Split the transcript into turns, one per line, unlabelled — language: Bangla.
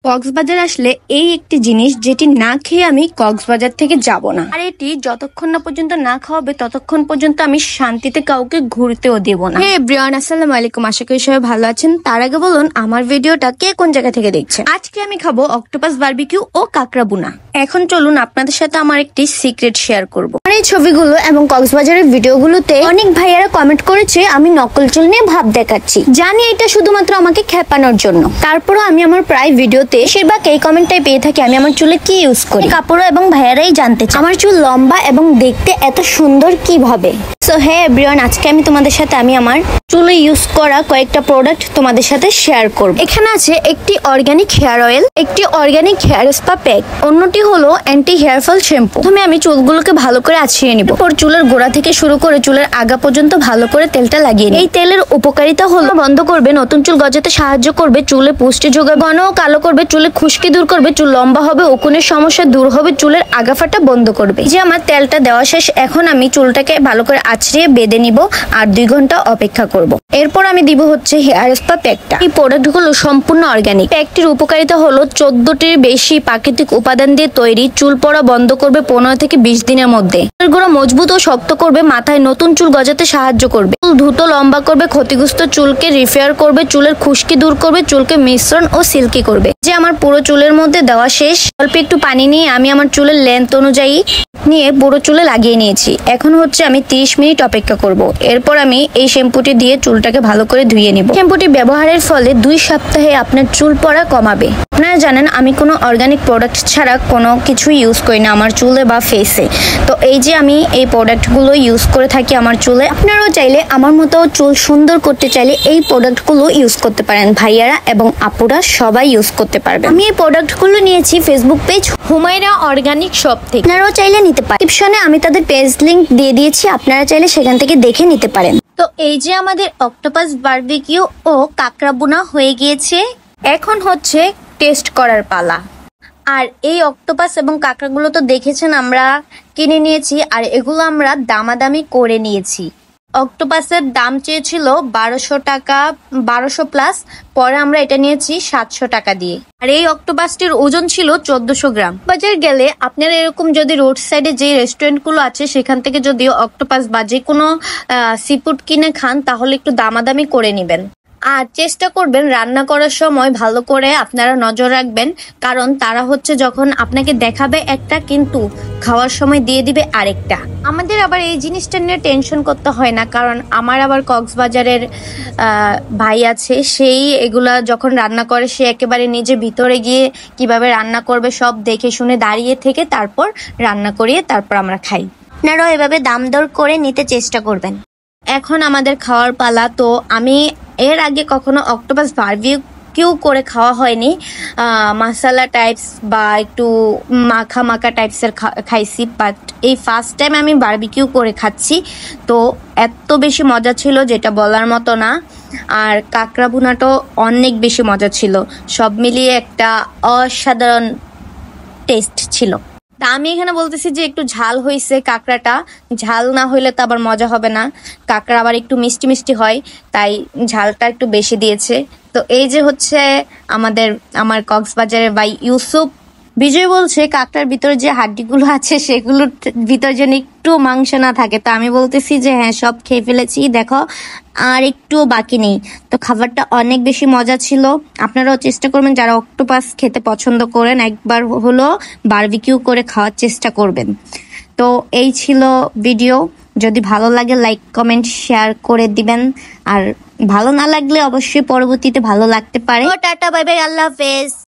কক্সবাজার আসলে এই একটি জিনিস যেটি না খেয়ে আমি কক্সবাজার থেকে যাব না। আর এটি যতক্ষণ না পর্যন্ত না খাওয়াবে ততক্ষণ পর্যন্ত আমি শান্তিতে কাউকে ঘুরতেও দেব না। হে এভরিওয়ান, আসসালামু আলাইকুম। আশা করি সবাই ভালো আছেন। তার আগে বলুন আমার ভিডিওটা কে কোন জায়গা থেকে দেখছেন। আজকে আমি খাবো অক্টোপাস বারবিকিউ ও কাঁকড়া বুনা। এখন চলুন আপনাদের সাথে আমার একটি সিক্রেট শেয়ার করব। এই ছবিগুলো এবং কক্সবাজারের ভিডিওগুলোতে অনেক ভাইয়ারা কমেন্ট করেছে আমি নকল চুল নিয়ে ভাব দেখাচ্ছি। জানি এটা শুধুমাত্র আমাকে খেপানোর জন্য। তারপরও আমি আমার প্রায় ভিডিওতে বেশিরভাগ এই কমেন্টটাই পেয়ে থাকি আমি আমার চুলে কি ইউজ করি। কাপড় এবং ভাইয়ারাই জানতে চায় আমার চুল লম্বা এবং দেখতে এত সুন্দর কিভাবে। সো হে এভরিওয়ান, আজকে আমি তোমাদের সাথে আমি আমার চুলে ইউজ করা কয়েকটা প্রোডাক্ট তোমাদের সাথে শেয়ার করব। এখানে আছে একটি অর্গানিক হেয়ার অয়েল, একটি অর্গানিক হেয়ার স্পা প্যাক, অন্যটি হলো অ্যান্টি হেয়ার ফল শ্যাম্পু। প্রথমে আমি চুলগুলোকে ভালো করে আছড়িয়ে নিব। এরপর চুলের গোড়া থেকে শুরু করে চুলের আগা পর্যন্ত ভালো করে তেলটা লাগিয়ে নিই। এই তেলের উপকারিতা হলো বন্ধ করবে নতুন চুল গজাতে সাহায্য করবে, চুলে পুষ্টি যোগাবে, ঘন ও কালো করবে, চুলে খুশকি দূর করবে, চুল লম্বা হবে, উকুনের সমস্যা দূর হবে, চুলের আগা ফাটা বন্ধ করবে। যে আমার তেলটা দেওয়া শেষ, এখন আমি চুলটাকে ভালো করে আছড়িয়ে বেঁধে নিব আর 2 ঘন্টা অপেক্ষা করব। এরপর আমি দিব হচ্ছে হেয়ার স্পা প্যাকটা। এই প্রোডাক্টগুলো সম্পূর্ণ অর্গানিক। প্যাকটির উপকারিতা হলো 14টির বেশি প্রাকৃতিক উপাদান দিয়ে তৈরি। চুল পড়া বন্ধ করবে 15 থেকে 20 দিনের মধ্যে। চুলের গোড়া মজবুত ও শক্ত করবে, মাথায় নতুন চুল গজাতে সাহায্য করবে, চুল দ্রুত লম্বা করবে, ক্ষতিগ্রস্ত চুলকে রিপেয়ার করবে, চুলের খুশকি দূর করবে, চুলকে মিশ্রণ ও সিল্কি করবে। যে আমার পুরো চুলের মধ্যে দেওয়া শেষ। অল্প একটু পানি নিয়ে আমি আমার চুলের লেন্থ অনুযায়ী নিয়ে পুরো চুলে লাগিয়ে নিয়েছি। এখন হচ্ছে আমি 30 মিনিট অপেক্ষা করব। এরপর আমি এই শ্যাম্পুটি দিয়ে চুলটাকে ভালো করে ধুয়ে নিব। শ্যাম্পুটি ব্যবহারের ফলে 2 সপ্তাহে আপনার চুল পড়া কমাবে। আপনারা জানেন আমি কোনো অর্গানিক প্রোডাক্ট ছাড়া কোনো কিছু ইউজ করি না আমার চুলে বা ফেসে। তো এই যে আমি এই প্রোডাক্টগুলো ইউজ করে থাকি আমার চুলে। আপনারাও চাইলে আমার মতো চুল সুন্দর করতে চাইলে এই প্রোডাক্টগুলো ইউজ করতে পারেন। ভাইয়ারা এবং আপুরা সবাই ইউজ করতে পারবে। আমি এই প্রোডাক্টগুলো নিয়েছি Facebook page Humaira organic shop থেকে। আপনারাও চাইলে নিতে পারেন। ডিসক্রিপশনে আমি তাদের পেজ লিংক দিয়ে দিয়েছি, আপনারা চাইলে সেখান থেকে দেখে নিতে পারেন। তো এই যে আমাদের অক্টোপাস বারবিকিউ ও কাঁকড়া বুনা হয়ে গিয়েছে। এখন হচ্ছে টেস্ট করার পালা। আর এই অক্টোপাস এবং কাঁকড়াগুলো তো দেখেছেন আমরা কিনে নিয়েছি, আর এগুলো আমরা দামাদামি করে নিয়েছি। অক্টোপাসের দাম চেয়েছিল 1200 টাকা, 1200 প্লাস। পরে আমরা এটা নিয়েছি 700 টাকা দিয়ে। আর এই অক্টোপাসটির ওজন ছিল 1400 গ্রাম। বাজার গেলে আপনারা এরকম যদি রোড সাইডে যে রেস্টুরেন্ট গুলো আছে সেখান থেকে যদি অক্টোপাস বা যে কোনো সিফুড কিনে খান তাহলে একটু দামাদামি করে নেবেন। আর চেষ্টা করবেন রান্না করার সময় ভালো করে আপনারা নজর রাখবেন, কারণ তারা হচ্ছে যখন আপনাকে দেখাবে একটা কিন্তু খাওয়ার সময় দিয়ে দিবে আরেকটা। আমাদের আবার এই জিনিসটা নিয়ে টেনশন করতে হয় না, কারণ আমার আবার কক্সবাজারের ভাই আছে, সেই এগুলা যখন রান্না করে সে একেবারে নিজে ভিতরে গিয়ে কিভাবে রান্না করবে সব দেখে শুনে দাঁড়িয়ে থেকে তারপর রান্না করিয়ে তারপর আমরা খাই। আপনারাও এভাবে দাম দর করে নিতে চেষ্টা করবেন। এখন আমাদের খাওয়ার পালা। তো আমি এর আগে কখনো অক্টোপাস বারবিকিউ করে খাওয়া হয়নি। মশলা টাইপস বা একটু মাখা মাখা টাইপসের খাইছি, বাট এই ফার্স্ট টাইম আমি বারবিকিউ করে খাচ্ছি। তো এত বেশি মজা ছিল যেটা বলার মতো না। আর কাঁকড়া ভুনাটাও অনেক বেশি মজা ছিল। সব মিলিয়ে একটা অসাধারণ টেস্ট ছিল। তা আমি এখানে বলতেছি যে একটু ঝাল হয়েছে কাঁকড়াটা, ঝাল না হইলে তো আবার মজা হবে না। কাঁকড়া আবার একটু মিষ্টি মিষ্টি হয়, তাই ঝালটা একটু বেশি দিয়েছে। তো এই যে হচ্ছে আমার কক্সবাজারের ভাই ইউসুফ বিজয় বলছে কাঁকড়ার ভিতরে যে হাড্ডিগুলো আছে সেগুলোর ভিতর যেন একটু মাংস না থাকে। তো আমি বলতেছি যে হ্যাঁ সব খেয়ে ফেলেছি, দেখো আর একটু বাকি নেই। তো খাবারটা অনেক বেশি মজা ছিল। আপনারাও চেষ্টা করবেন যারা অক্টোপাস খেতে পছন্দ করেন একবার হলো বারবিকিউ করে খাওয়ার চেষ্টা করবেন। তো এই ছিল ভিডিও। যদি ভালো লাগে লাইক কমেন্ট শেয়ার করে দিবেন, আর ভালো না লাগলে অবশ্যই পরবর্তীতে ভালো লাগতে পারে। টাটা বাই বাই, আল্লাহ হাফেজ।